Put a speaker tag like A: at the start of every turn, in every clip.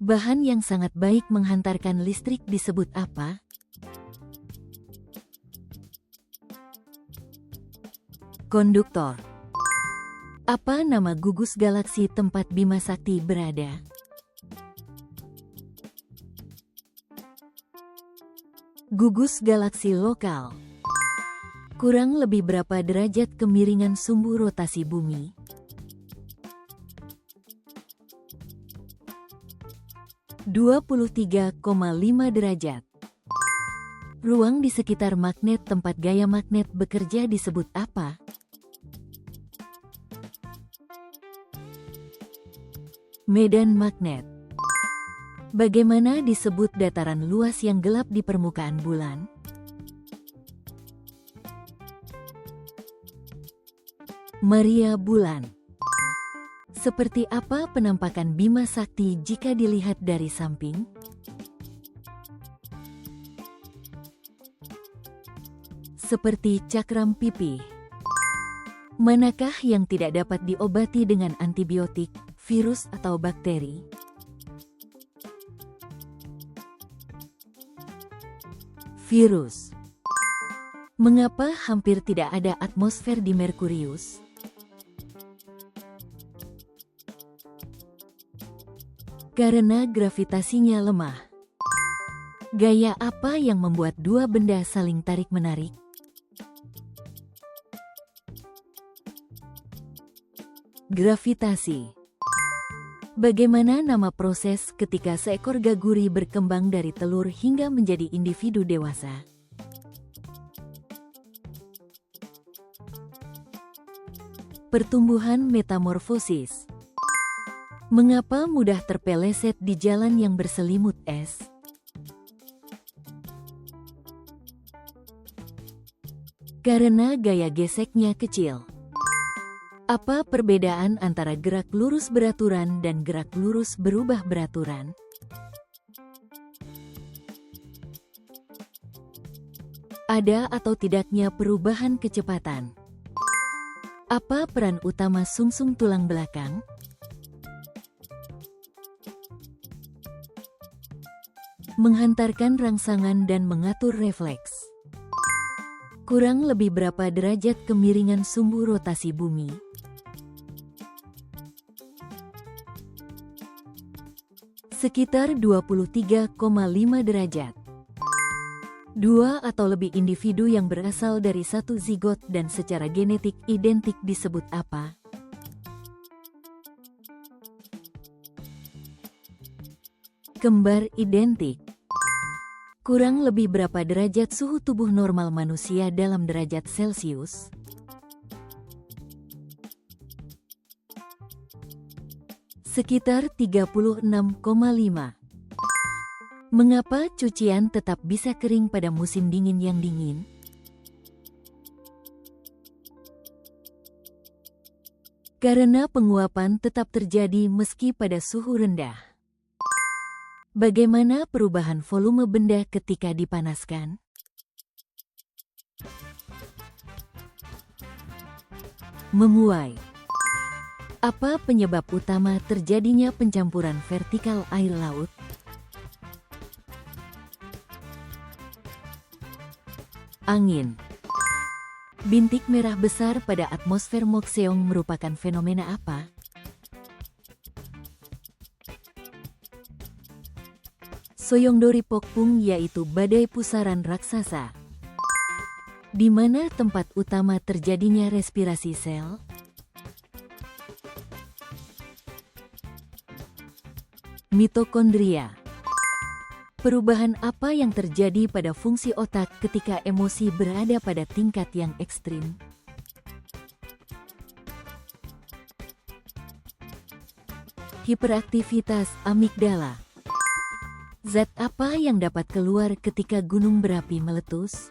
A: Bahan yang sangat baik menghantarkan listrik disebut apa? Konduktor. Apa nama gugus galaksi tempat Bima Sakti berada? Gugus galaksi lokal. Kurang lebih berapa derajat kemiringan sumbu rotasi bumi? (23,5 derajat). Ruang di sekitar magnet tempat gaya magnet bekerja disebut apa? Medan magnet. Bagaimana disebut dataran luas yang gelap di permukaan bulan? Maria Bulan. Seperti apa penampakan Bima Sakti jika dilihat dari samping? Seperti cakram pipih. Manakah yang tidak dapat diobati dengan antibiotik, virus atau bakteri? Virus. Mengapa hampir tidak ada atmosfer di Merkurius? Karena gravitasinya lemah. Gaya apa yang membuat dua benda saling tarik-menarik? Gravitasi. Bagaimana nama proses ketika seekor gaguri berkembang dari telur hingga menjadi individu dewasa? Pertumbuhan metamorfosis. Mengapa mudah terpeleset di jalan yang berselimut es? Karena gaya geseknya kecil. Apa perbedaan antara gerak lurus beraturan dan gerak lurus berubah beraturan? Ada atau tidaknya perubahan kecepatan? Apa peran utama sumsum tulang belakang? Menghantarkan rangsangan dan mengatur refleks. Kurang lebih berapa derajat kemiringan sumbu rotasi bumi? Sekitar 23,5 derajat. Dua atau lebih individu yang berasal dari satu zigot dan secara genetik identik disebut apa? Kembar identik. Kurang lebih berapa derajat suhu tubuh normal manusia dalam derajat Celcius? Sekitar 36,5. Mengapa cucian tetap bisa kering pada musim dingin yang dingin? Karena penguapan tetap terjadi meski pada suhu rendah. Bagaimana perubahan volume benda ketika dipanaskan? Memuai. Apa penyebab utama terjadinya pencampuran vertikal air laut? Angin. Bintik merah besar pada atmosfer Moxiong merupakan fenomena apa? Soyongdori Pokpung, yaitu badai pusaran raksasa. Di mana tempat utama terjadinya respirasi sel? Mitokondria. Perubahan apa yang terjadi pada fungsi otak ketika emosi berada pada tingkat yang ekstrim? Hiperaktivitas amigdala. Zat apa yang dapat keluar ketika gunung berapi meletus?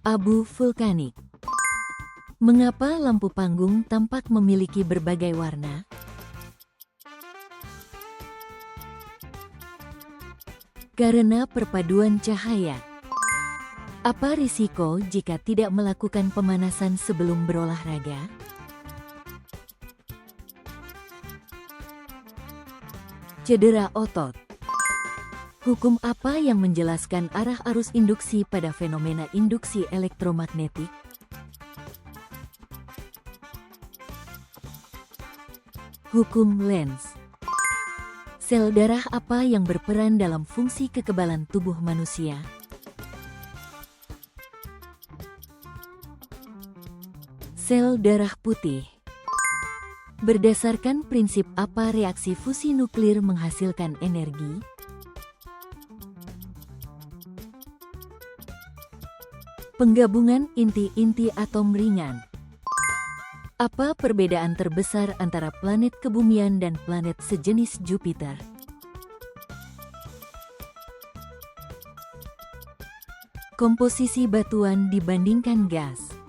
A: Abu vulkanik. Mengapa lampu panggung tampak memiliki berbagai warna? Karena perpaduan cahaya. Apa risiko jika tidak melakukan pemanasan sebelum berolahraga? Cedera otot. Hukum apa yang menjelaskan arah arus induksi pada fenomena induksi elektromagnetik? Hukum Lenz. Sel darah apa yang berperan dalam fungsi kekebalan tubuh manusia? Sel darah putih. Berdasarkan prinsip apa reaksi fusi nuklir menghasilkan energi? Penggabungan inti-inti atom ringan. Apa perbedaan terbesar antara planet kebumian dan planet sejenis Jupiter? Komposisi batuan dibandingkan gas.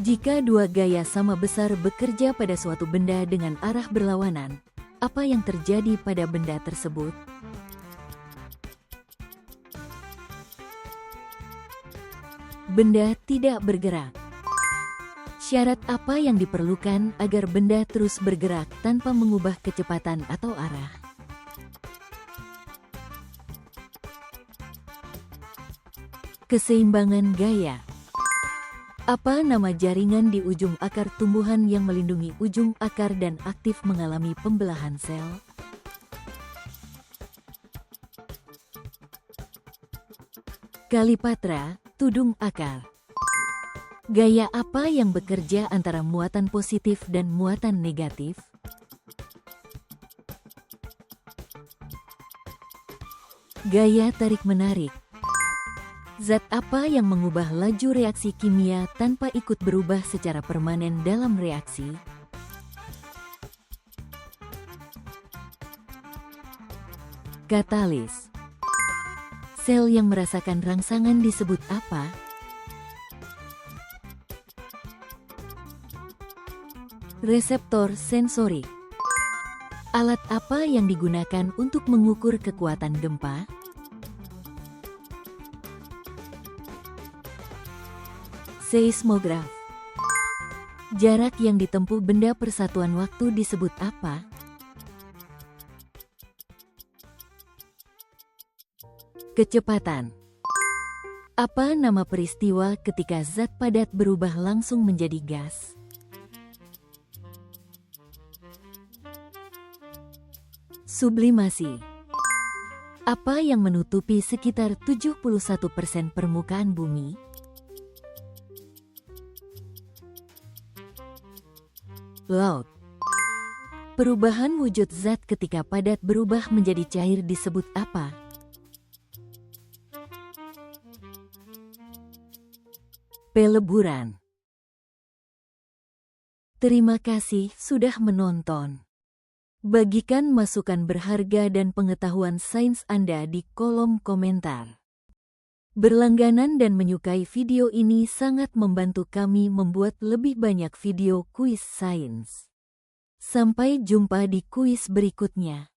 A: Jika dua gaya sama besar bekerja pada suatu benda dengan arah berlawanan, apa yang terjadi pada benda tersebut? Benda tidak bergerak. Syarat apa yang diperlukan agar benda terus bergerak tanpa mengubah kecepatan atau arah? Keseimbangan gaya. Apa nama jaringan di ujung akar tumbuhan yang melindungi ujung akar dan aktif mengalami pembelahan sel? Kalipatra, tudung akar. Gaya apa yang bekerja antara muatan positif dan muatan negatif? Gaya tarik-menarik. Zat apa yang mengubah laju reaksi kimia tanpa ikut berubah secara permanen dalam reaksi? Katalis. Sel yang merasakan rangsangan disebut apa? Reseptor sensorik. Alat apa yang digunakan untuk mengukur kekuatan gempa? Seismograf. Jarak yang ditempuh benda per satuan waktu disebut apa? Kecepatan. Apa nama peristiwa ketika zat padat berubah langsung menjadi gas? Sublimasi. Apa yang menutupi sekitar 71% permukaan bumi? Laut. Perubahan wujud zat ketika padat berubah menjadi cair disebut apa? Peleburan. Terima kasih sudah menonton. Bagikan masukan berharga dan pengetahuan sains Anda di kolom komentar. Berlangganan dan menyukai video ini sangat membantu kami membuat lebih banyak video kuis sains. Sampai jumpa di kuis berikutnya.